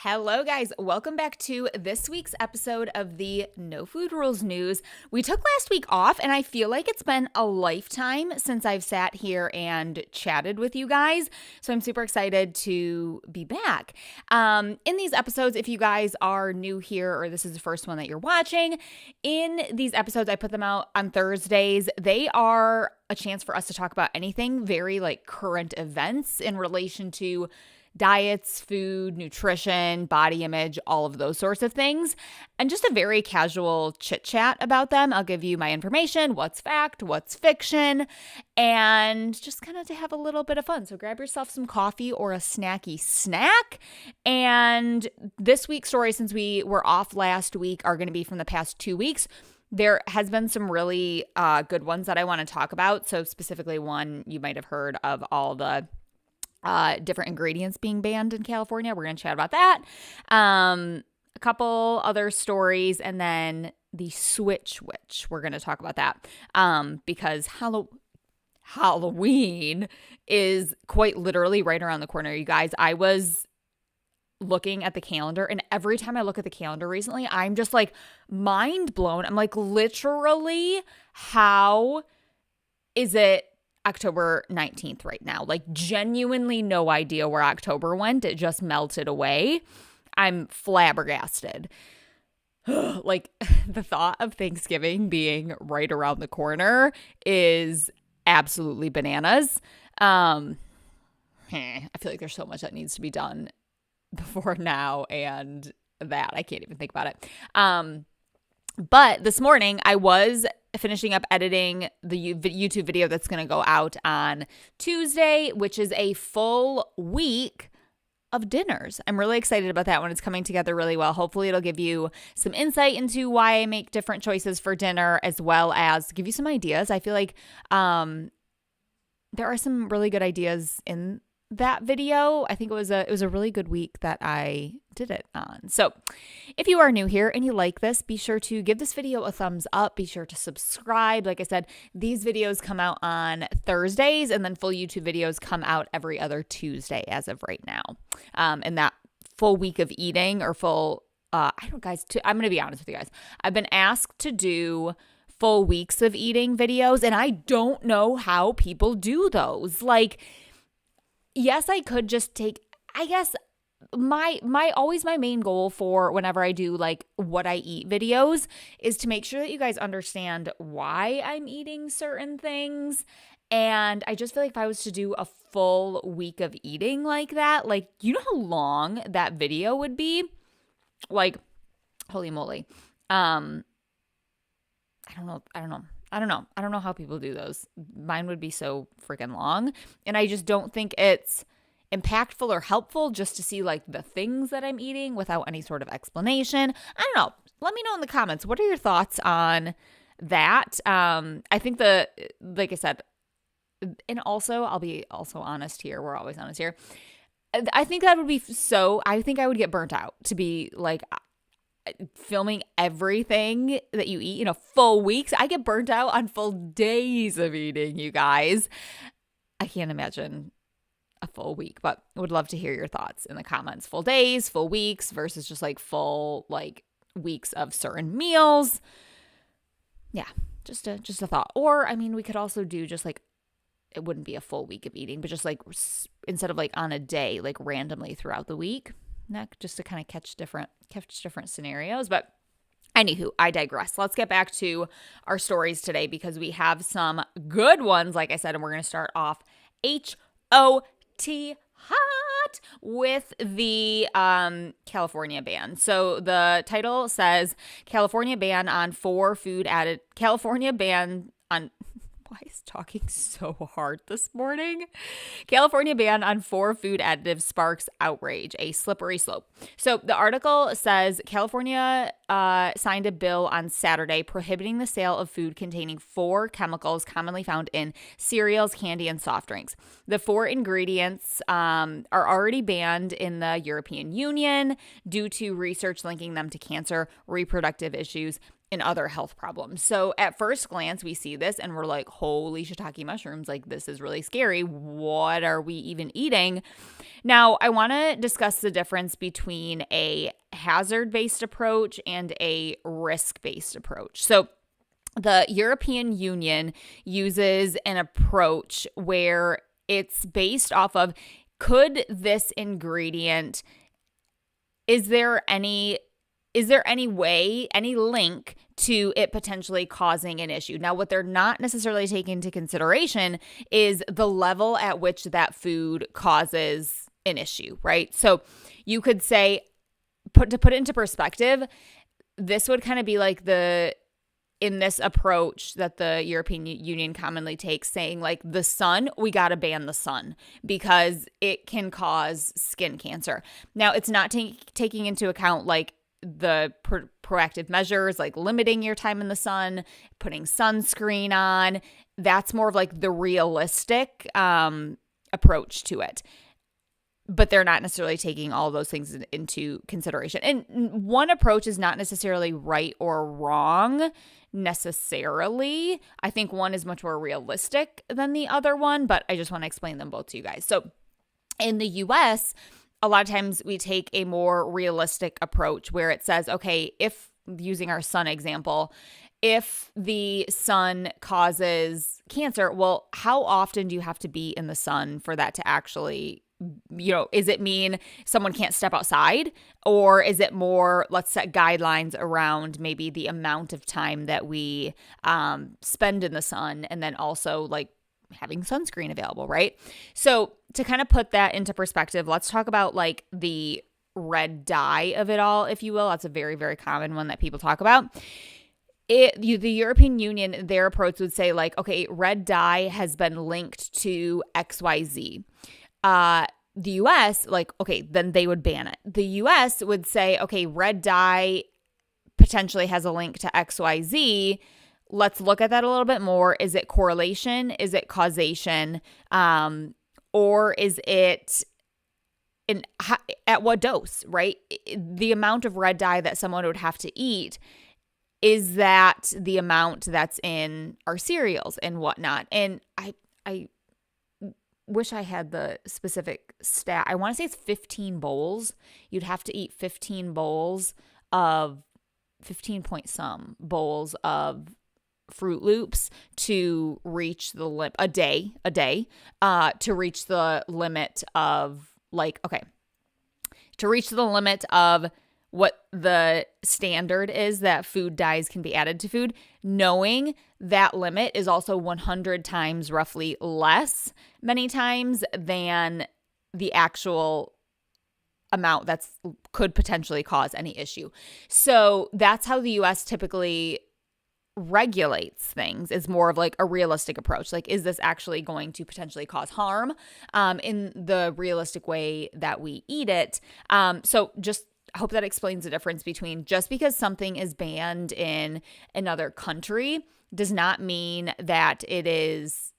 Hello, guys. Welcome back to this week's episode of the No Food Rules News. We took last week off, and I feel like it's been a lifetime since I've sat here and chatted with you guys. So I'm super excited to be back. In these episodes, if you guys are new here or this is the first one that you're watching, in these episodes, I put them out on Thursdays. They are a chance for us to talk about anything very current events in relation to diets, food, nutrition, body image, all of those sorts of things, and just a very casual chit chat about them. I'll give you my information, what's fact, what's fiction, and just kind of to have a little bit of fun. So grab yourself some coffee or a snacky snack. And this week's story, since we were off last week, are going to be from the past 2 weeks. There has been some really good ones that I want to talk about. So specifically one you might have heard of, all the different ingredients being banned in California. We're going to chat about that. A couple other stories, and then the switch witch. We're going to talk about that because Halloween is quite literally right around the corner, you guys. I was looking at the calendar, and every time I look at the calendar recently, I'm just mind blown. I'm literally, how is it October 19th right now? Genuinely no idea where October went. It just melted away. I'm flabbergasted. The thought of Thanksgiving being right around the corner is absolutely bananas. I feel like there's so much that needs to be done before now, and that I can't even think about it. But this morning I was finishing up editing the YouTube video that's going to go out on Tuesday, which is a full week of dinners. I'm really excited about that one. It's coming together really well. Hopefully it'll give you some insight into why I make different choices for dinner, as well as give you some ideas. I feel like there are some really good ideas in that video. I think it was a really good week that I did it on. So if you are new here and you like this, be sure to give this video a thumbs up. Be sure to subscribe. Like I said, these videos come out on Thursdays, and then full YouTube videos come out every other Tuesday as of right now. And that full week of eating, or full, I'm going to be honest with you guys. I've been asked to do full weeks of eating videos, and I don't know how people do those. Yes, I could just take, I guess, my main goal for whenever I do what I eat videos is to make sure that you guys understand why I'm eating certain things. And I just feel like if I was to do a full week of eating like that, you know how long that video would be? Holy moly. I don't know. I don't know how people do those. Mine would be so freaking long. And I just don't think it's impactful or helpful just to see the things that I'm eating without any sort of explanation. I don't know. Let me know in the comments. What are your thoughts on that? I think like I said, and also I'll be also honest here. We're always honest here. I think that would be I think I would get burnt out to be filming everything that you eat, full weeks. I get burnt out on full days of eating, you guys. I can't imagine a full week, but would love to hear your thoughts in the comments. Full days, full weeks versus just full weeks of certain meals. Yeah, just a thought. Or we could also do just it wouldn't be a full week of eating, but just instead of on a day, randomly throughout the week. Just to kind of catch different scenarios. But anywho, I digress. Let's get back to our stories today, because we have some good ones, like I said, and we're going to start off HOT hot with the California ban. So the title says California ban on why is talking so hard this morning? California ban on 4 food additives sparks outrage, a slippery slope. So the article says California signed a bill on Saturday prohibiting the sale of food containing 4 chemicals commonly found in cereals, candy, and soft drinks. The 4 ingredients are already banned in the European Union due to research linking them to cancer, reproductive issues, in other health problems. So at first glance, we see this and we're like, holy shiitake mushrooms, like this is really scary. What are we even eating? Now, I want to discuss the difference between a hazard-based approach and a risk-based approach. So the European Union uses an approach where it's based off of, could this ingredient, is there any way, any link to it potentially causing an issue? Now, what they're not necessarily taking into consideration is the level at which that food causes an issue, right? So you could say, to put it into perspective, this would kind of be like in this approach that the European Union commonly takes, saying like the sun, we got to ban the sun because it can cause skin cancer. Now, it's not taking into account like the proactive measures, like limiting your time in the sun, putting sunscreen on. That's more of like the realistic approach to it. But they're not necessarily taking all those things into consideration. And one approach is not necessarily right or wrong necessarily. I think one is much more realistic than the other one, but I just want to explain them both to you guys. So in the US, a lot of times we take a more realistic approach where it says, okay, if using our sun example, if the sun causes cancer, well, how often do you have to be in the sun for that to actually, is it mean someone can't step outside? Or is it more, let's set guidelines around maybe the amount of time that we spend in the sun, and then also like having sunscreen available, right? So to kind of put that into perspective, let's talk about like the red dye of it all, if you will. That's a very, very common one that people talk about. The European Union, their approach would say like, okay, red dye has been linked to XYZ. The US, like, okay, then they would ban it. The US would say, okay, red dye potentially has a link to XYZ. Let's look at that a little bit more. Is it correlation? Is it causation? Or is it at what dose, right? The amount of red dye that someone would have to eat, is that the amount that's in our cereals and whatnot? And I wish I had the specific stat. I want to say it's 15 bowls. You'd have to eat 15 bowls of 15 point some bowls of Fruit Loops to reach the limit a day to reach the limit of to reach the limit of what the standard is that food dyes can be added to food, knowing that limit is also 100 times roughly less many times than the actual amount that's could potentially cause any issue. So that's how the US typically regulates things, is more of like a realistic approach. Like, is this actually going to potentially cause harm in the realistic way that we eat it? So just I hope that explains the difference between, just because something is banned in another country does not mean that it is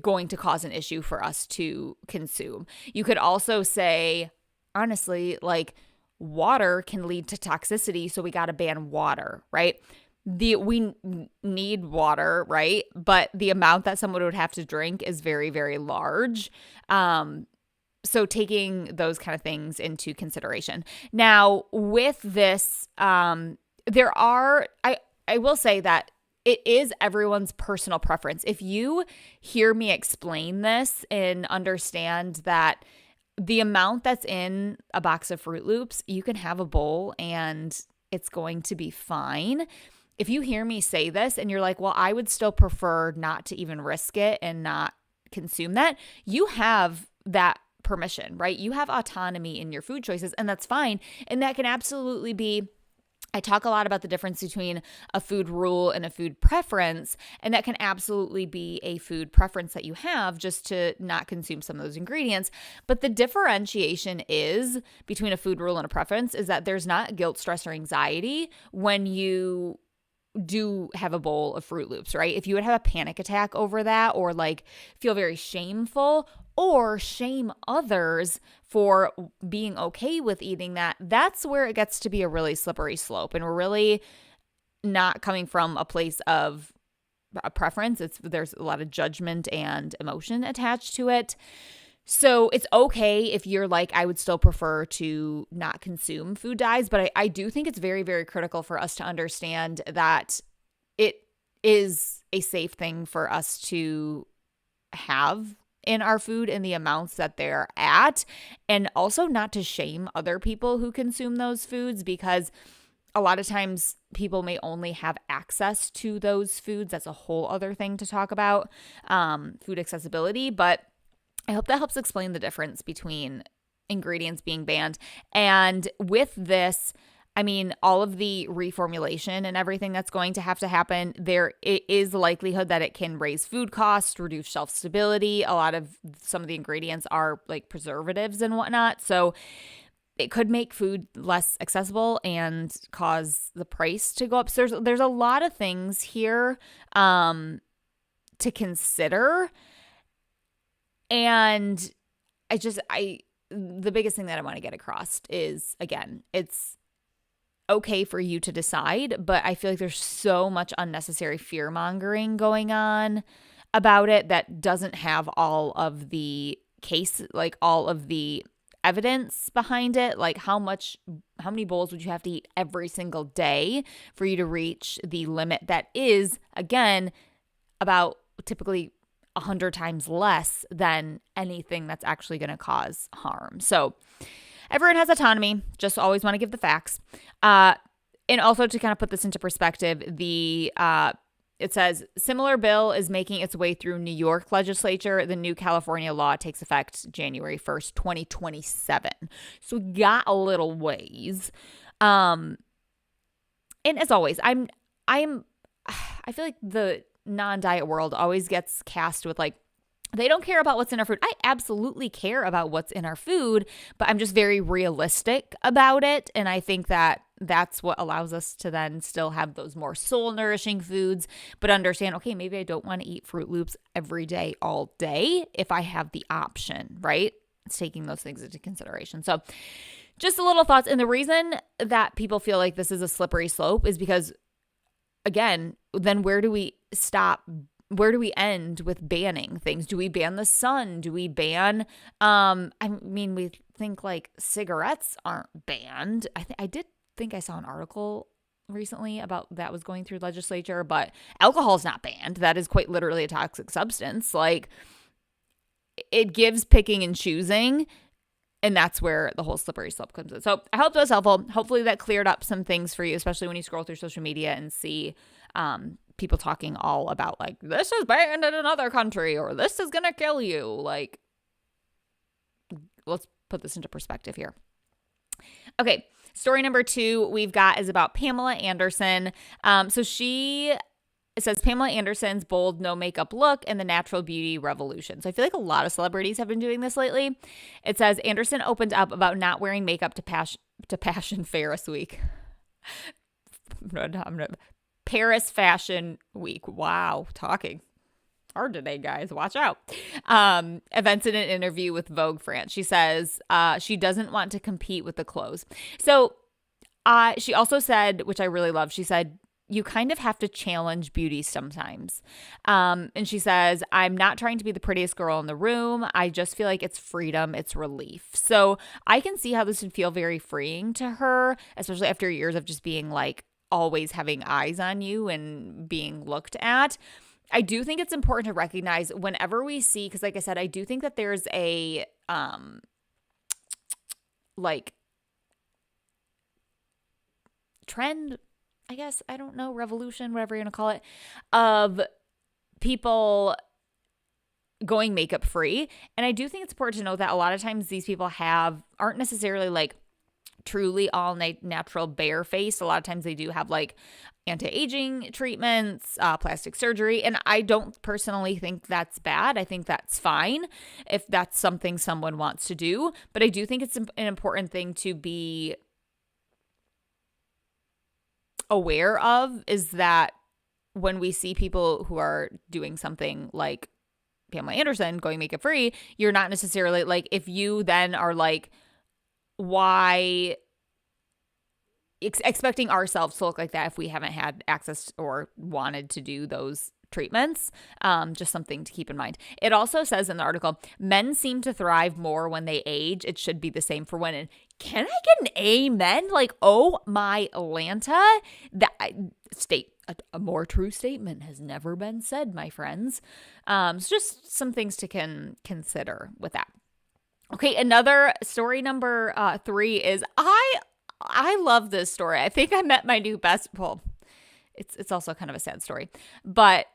going to cause an issue for us to consume. You could also say, honestly, like water can lead to toxicity, so we got to ban water, right? We need water, right? But the amount that someone would have to drink is very, very large. So taking those kind of things into consideration. Now, with this, I will say that it is everyone's personal preference. If you hear me explain this and understand that the amount that's in a box of Fruit Loops, you can have a bowl and it's going to be fine. If you hear me say this and you're like, well, I would still prefer not to even risk it and not consume that, you have that permission, right? You have autonomy in your food choices, and that's fine. And that can absolutely be, I talk a lot about the difference between a food rule and a food preference, and that can absolutely be a food preference that you have just to not consume some of those ingredients. But the differentiation is between a food rule and a preference is that there's not guilt, stress, or anxiety when you do have a bowl of Fruit Loops, right? If you would have a panic attack over that, or like feel very shameful or shame others for being okay with eating that, that's where it gets to be a really slippery slope. And we're really not coming from a place of a preference. There's a lot of judgment and emotion attached to it. So it's okay if you're like, I would still prefer to not consume food dyes, but I do think it's very, very critical for us to understand that it is a safe thing for us to have in our food in the amounts that they're at, and also not to shame other people who consume those foods, because a lot of times people may only have access to those foods. That's a whole other thing to talk about, food accessibility. But I hope that helps explain the difference between ingredients being banned. And with this, I mean, all of the reformulation and everything that's going to have to happen, there is the likelihood that it can raise food costs, reduce shelf stability. Some of the ingredients are like preservatives and whatnot. So it could make food less accessible and cause the price to go up. So there's a lot of things here to consider. And the biggest thing that I want to get across is, again, it's okay for you to decide, but I feel like there's so much unnecessary fear mongering going on about it that doesn't have all of the all of the evidence behind it. Like how many bowls would you have to eat every single day for you to reach the limit that is, again, about typically 100 times less than anything that's actually going to cause harm. So everyone has autonomy. Just always want to give the facts. And also to kind of put this into perspective, it says similar bill is making its way through New York legislature. The new California law takes effect January 1st, 2027. So we got a little ways. And as always, I feel like the non-diet world always gets cast with like, they don't care about what's in our food. I absolutely care about what's in our food, but I'm just very realistic about it. And I think that that's what allows us to then still have those more soul-nourishing foods, but understand, okay, maybe I don't want to eat Fruit Loops every day, all day, if I have the option, right? It's taking those things into consideration. So just a little thoughts. And the reason that people feel like this is a slippery slope is because, again, then where do we stop? Where do we end with banning things? Do we ban the sun? Do we ban, we think like cigarettes aren't banned. I did think I saw an article recently about that was going through legislature, but alcohol is not banned. That is quite literally a toxic substance. Like, it gives picking and choosing, and that's where the whole slippery slope comes in. So I hope that was helpful. Hopefully that cleared up some things for you, especially when you scroll through social media and see people talking all about like, this is banned in another country, or this is going to kill you. Like, let's put this into perspective here. Okay. Story number 2 we've got is about Pamela Anderson. It says Pamela Anderson's bold no makeup look and the natural beauty revolution. So I feel like a lot of celebrities have been doing this lately. It says Anderson opened up about not wearing makeup to Passion Ferris Week. Paris Fashion Week. Wow, talking hard today, guys. Watch out. Events in an interview with Vogue France. She says she doesn't want to compete with the clothes. So she also said, which I really love, she said, you kind of have to challenge beauty sometimes. And she says, I'm not trying to be the prettiest girl in the room. I just feel like it's freedom. It's relief. So I can see how this would feel very freeing to her, especially after years of just being like always having eyes on you and being looked at. I do think it's important to recognize whenever we see, because like I said, I do think that there's a trend, I guess, I don't know, revolution, whatever you're going to call it, of people going makeup free. And I do think it's important to know that a lot of times these people aren't necessarily like truly all natural bare face. A lot of times they do have like anti-aging treatments, plastic surgery. And I don't personally think that's bad. I think that's fine if that's something someone wants to do. But I do think it's an important thing to be aware of, is that when we see people who are doing something like Pamela Anderson going makeup free, you're not necessarily like, if you then are like, why expecting ourselves to look like that if we haven't had access or wanted to do those treatments. Just something to keep in mind. It also says in the article, men seem to thrive more when they age. It should be the same for women. Can I get an amen? Like, oh my Lanta. A more true statement has never been said, my friends. It's just some things to consider with that. Okay, another story number 3 is I love this story. I think I met my new best. Well, it's also kind of a sad story, but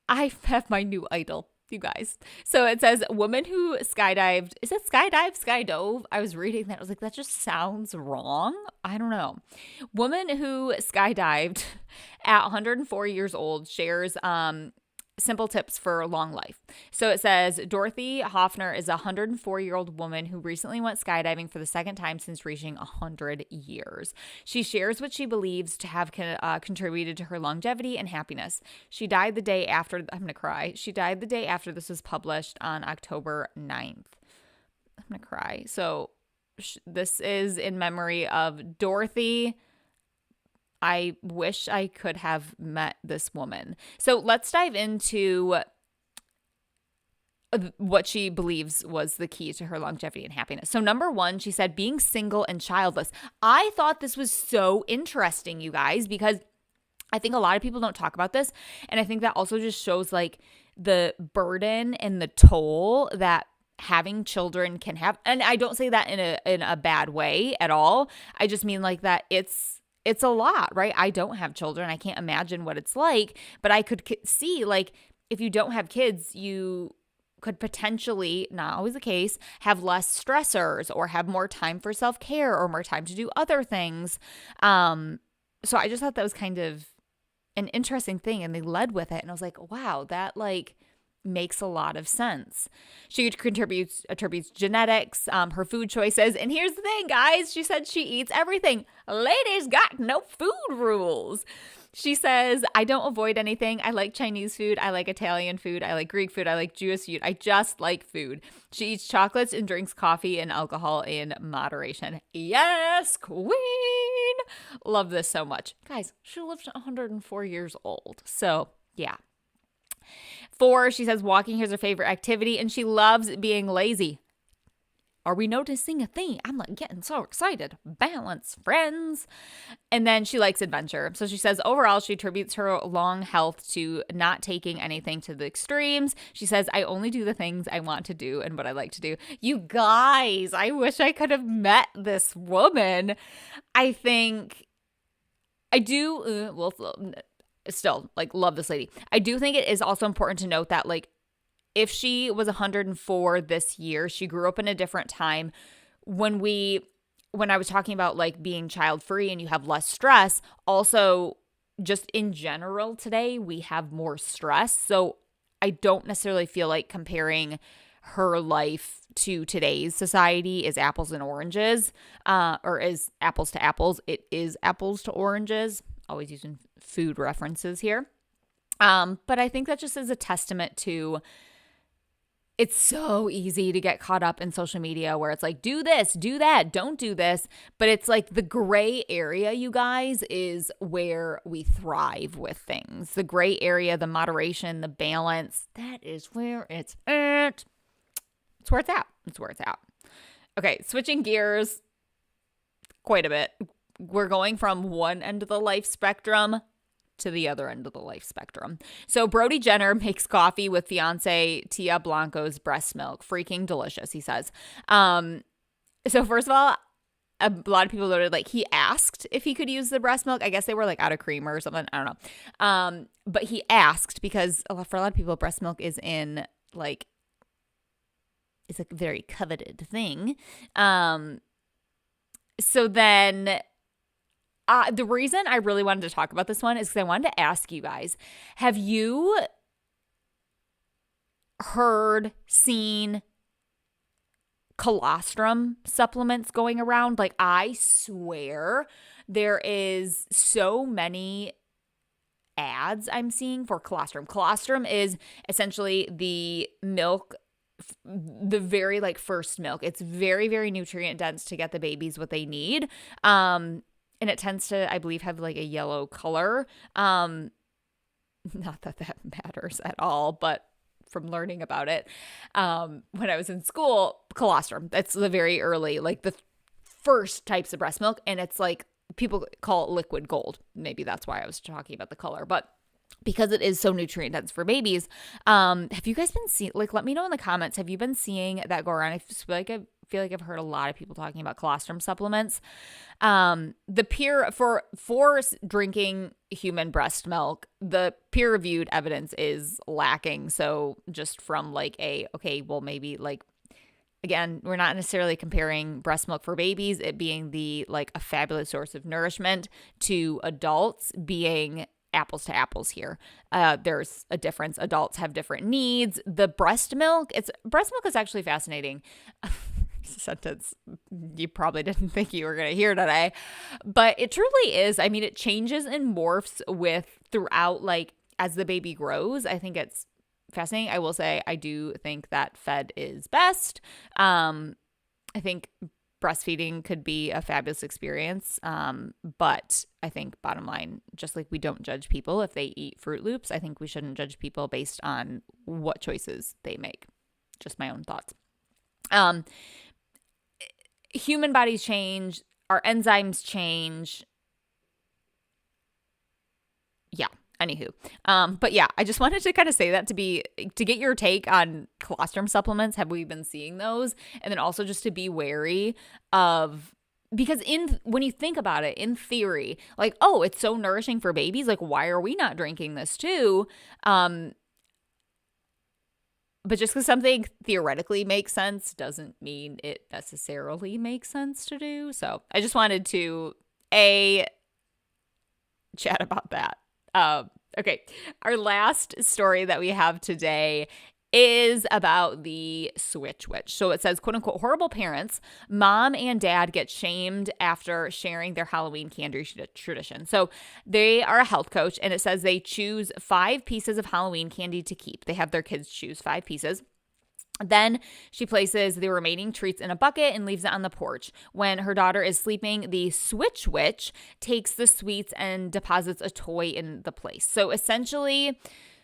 I have my new idol, you guys. So it says, woman who skydived. Is it skydived? Skydove? I was reading that. I was like, that just sounds wrong. I don't know. Woman who skydived at 104 years old shares simple tips for long life. So it says, Dorothy Hoffner is a 104-year-old woman who recently went skydiving for the second time since reaching 100 years. She shares what she believes to have contributed to her longevity and happiness. She died the day after, I'm going to cry. She died the day after this was published on October 9th. I'm going to cry. So this is in memory of Dorothy. I wish I could have met this woman. So let's dive into what she believes was the key to her longevity and happiness. So number 1, she said being single and childless. I thought this was so interesting, you guys, because I think a lot of people don't talk about this. And I think that also just shows like the burden and the toll that having children can have. And I don't say that in a bad way at all. I just mean like that it's a lot, right? I don't have children. I can't imagine what it's like, but I could see like if you don't have kids, you could potentially, not always the case, have less stressors or have more time for self-care or more time to do other things. So I just thought that was kind of an interesting thing, and they led with it. And I was like, wow, that like makes a lot of sense. She attributes genetics, her food choices. And here's the thing, guys. She said she eats everything. Ladies got no food rules. She says, I don't avoid anything. I like Chinese food. I like Italian food. I like Greek food. I like Jewish food. I just like food. She eats chocolates and drinks coffee and alcohol in moderation. Yes, queen. Love this so much. Guys, she lived 104 years old. So yeah. 4, she says walking is her favorite activity and she loves being lazy. Are we noticing a theme? I'm like getting so excited. Balance, friends. And then she likes adventure. So she says overall, she attributes her long health to not taking anything to the extremes. She says, I only do the things I want to do and what I like to do. You guys, I wish I could have met this woman. I think I do. Still, like, love this lady. I do think it is also important to note that, like, if she was 104 this year, she grew up in a different time. When I was talking about, like, being child-free and you have less stress, also, just in general today, we have more stress. So I don't necessarily feel like comparing her life to today's society is apples and oranges, or is apples to apples. It is apples to oranges. Always using food references here. But I think that just is a testament to, it's so easy to get caught up in social media where it's like, do this, do that, don't do this. But it's like the gray area, you guys, is where we thrive with things. The gray area, the moderation, the balance, that is where it's at. It's where it's at. It's where it's at. Okay, switching gears quite a bit. We're going from one end of the life spectrum to the other end of the life spectrum. So Brody Jenner makes coffee with fiancée Tia Blanco's breast milk. Freaking delicious, he says. So first of all, a lot of people noted, like, he asked if he could use the breast milk. I guess they were, like, out of cream or something. I don't know. But he asked because for a lot of people, breast milk is in, like, it's a very coveted thing. So then the reason I really wanted to talk about this one is because I wanted to ask you guys, have you heard, seen colostrum supplements going around? Like, I swear there is so many ads I'm seeing for colostrum. Colostrum is essentially the milk, the very, like, first milk. It's very, very nutrient dense to get the babies what they need. And it tends to, I believe, have like a yellow color. Not that that matters at all, but from learning about it, when I was in school, colostrum, that's the very early, like the first types of breast milk. And it's like, people call it liquid gold. Maybe that's why I was talking about the color, but because it is so nutrient dense for babies. Have you guys been seeing, like, let me know in the comments, have you been seeing that go around? I feel like I've heard a lot of people talking about colostrum supplements. The peer for drinking human breast milk, the peer reviewed evidence is lacking. So just from like okay, well, maybe like, again, we're not necessarily comparing breast milk for babies, it being the like a fabulous source of nourishment, to adults being apples to apples here. There's a difference. Adults have different needs. The breast milk is actually fascinating. Sentence you probably didn't think you were going to hear today, but it truly is. I mean, it changes and morphs throughout, like, as the baby grows. I think it's fascinating. I will say, I do think that fed is best. I think breastfeeding could be a fabulous experience. But I think bottom line, just like we don't judge people if they eat Fruit Loops, I think we shouldn't judge people based on what choices they make. Just my own thoughts. Human bodies change, our enzymes change. Yeah. Anywho. But yeah, I just wanted to kind of say that to get your take on colostrum supplements. Have we been seeing those? And then also just to be wary of, because when you think about it, in theory, like, oh, it's so nourishing for babies, like, why are we not drinking this too? But just because something theoretically makes sense doesn't mean it necessarily makes sense to do. So I just wanted to chat about that. Okay, our last story that we have today is about the switch witch. So it says, quote unquote, horrible parents, mom and dad get shamed after sharing their Halloween candy tradition. So they are a health coach, and it says they choose 5 pieces of Halloween candy to keep. They have their kids choose 5 pieces. Then she places the remaining treats in a bucket and leaves it on the porch. When her daughter is sleeping, the switch witch takes the sweets and deposits a toy in the place. So essentially,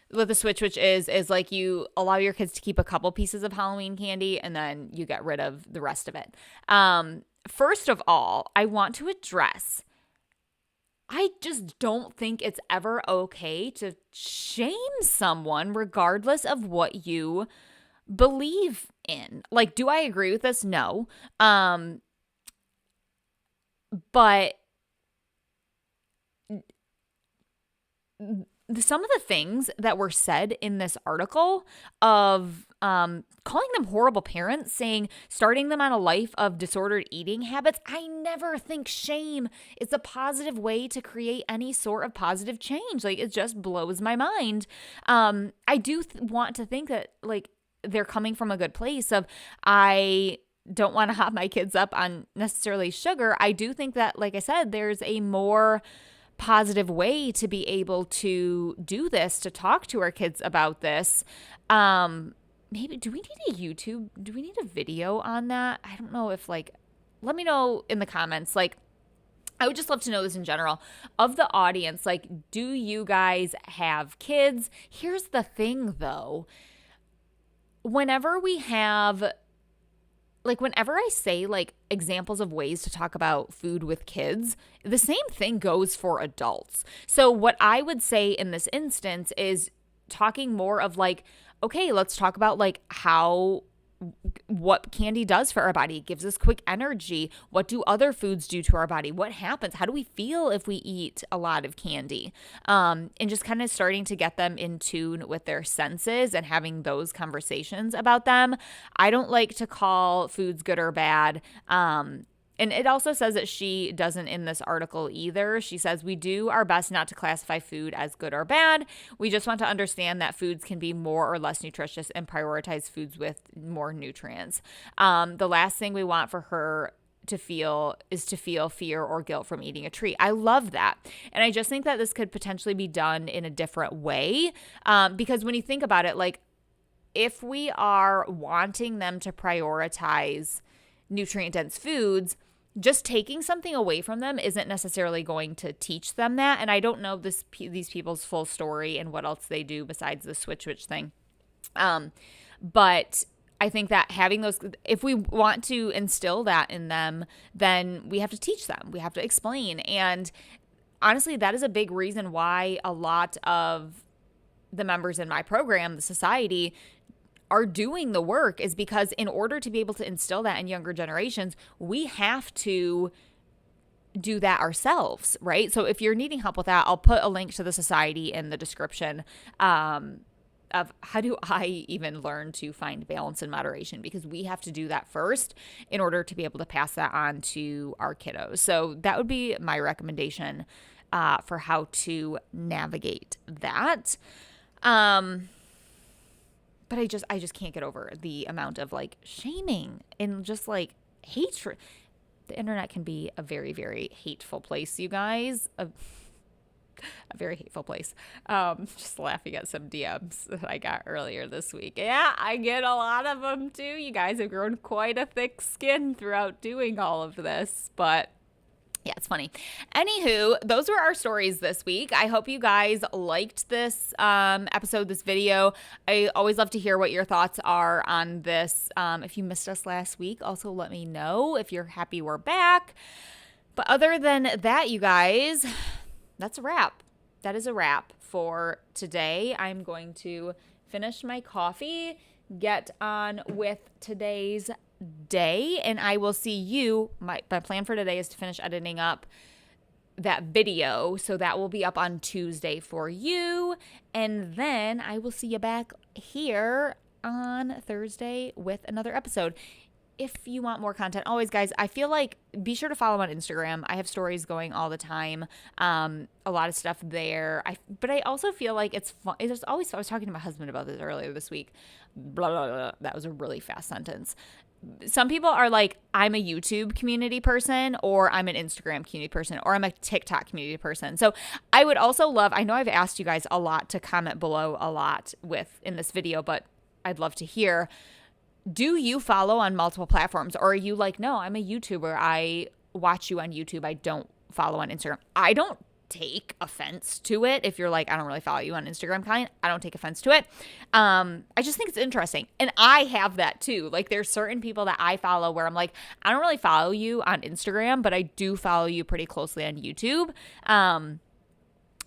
what the switch witch is like, you allow your kids to keep a couple pieces of Halloween candy and then you get rid of the rest of it. First of all, I want to address, I just don't think it's ever okay to shame someone regardless of what you believe in. Like, do I agree with this? No. But some of the things that were said in this article of calling them horrible parents, saying starting them on a life of disordered eating habits, I never think shame is a positive way to create any sort of positive change. Like, it just blows my mind. I do want to think that, like, they're coming from a good place of, I don't want to hop my kids up on necessarily sugar. I do think that, like I said, there's a more positive way to be able to do this, to talk to our kids about this. Maybe, do we need a video on that? I don't know if, like, let me know in the comments. Like, I would just love to know this in general of the audience. Like, do you guys have kids? Here's the thing though. Whenever I say, like, examples of ways to talk about food with kids, the same thing goes for adults. So what I would say in this instance is talking more of, like, okay, let's talk about, like, what candy does for our body. It gives us quick energy. What do other foods do to our body? What happens? How do we feel if we eat a lot of candy? And just kind of starting to get them in tune with their senses and having those conversations about them. I don't like to call foods good or bad. And it also says that she doesn't in this article either. She says, we do our best not to classify food as good or bad. We just want to understand that foods can be more or less nutritious and prioritize foods with more nutrients. The last thing we want for her to feel fear or guilt from eating a treat. I love that. And I just think that this could potentially be done in a different way. Because when you think about it, like, if we are wanting them to prioritize nutrient-dense foods, just taking something away from them isn't necessarily going to teach them that. And I don't know these people's full story and what else they do besides the switch thing. But I think that having those, if we want to instill that in them, then we have to teach them. We have to explain. And honestly, that is a big reason why a lot of the members in my program, the society, are doing the work, is because in order to be able to instill that in younger generations, we have to do that ourselves, right? So if you're needing help with that, I'll put a link to the society in the description of how do I even learn to find balance and moderation, because we have to do that first in order to be able to pass that on to our kiddos. So that would be my recommendation for how to navigate that. But I just can't get over the amount of like shaming and just like hatred. The internet can be a very, very hateful place, you guys. A very hateful place. Just laughing at some DMs that I got earlier this week. Yeah, I get a lot of them too. You guys have grown quite a thick skin throughout doing all of this, but yeah, it's funny. Anywho, those were our stories this week. I hope you guys liked this episode, this video. I always love to hear what your thoughts are on this. If you missed us last week, also let me know. If you're happy we're back. But other than that, you guys, that's a wrap. That is a wrap for today. I'm going to finish my coffee, get on with today's day, and I will see you. My plan for today is to finish editing up that video, so that will be up on Tuesday for you, and then I will see you back here on Thursday with another episode. If you want more content, always, guys, I feel like be sure to follow on Instagram. I have stories going all the time, a lot of stuff there. But I also feel like it's fun. It's always, I was talking to my husband about this earlier this week. Blah, blah, blah. That was a really fast sentence. Some people are like, I'm a YouTube community person, or I'm an Instagram community person, or I'm a TikTok community person. So I would also love, I know I've asked you guys a lot to comment below a lot in this video, but I'd love to hear, do you follow on multiple platforms, or are you like, no, I'm a YouTuber, I watch you on YouTube, I don't follow on Instagram? I don't take offense to it. If you're like, I don't really follow you on Instagram, kind, I don't take offense to it. I just think it's interesting. And I have that too. Like, there's certain people that I follow where I'm like, I don't really follow you on Instagram, but I do follow you pretty closely on YouTube.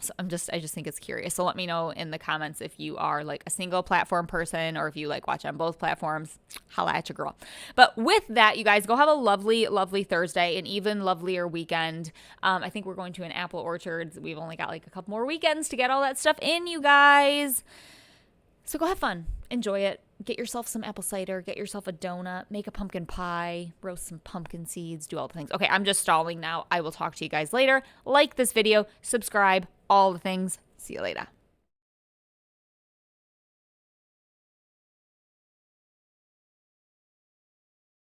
So I just think it's curious. So let me know in the comments if you are like a single platform person, or if you like watch on both platforms. Holla at your girl. But with that, you guys, go have a lovely, lovely Thursday, an even lovelier weekend. I think we're going to an apple orchard. We've only got like a couple more weekends to get all that stuff in, you guys. So go have fun. Enjoy it. Get yourself some apple cider. Get yourself a donut. Make a pumpkin pie. Roast some pumpkin seeds. Do all the things. Okay, I'm just stalling now. I will talk to you guys later. Like this video. Subscribe. All the things. See you later.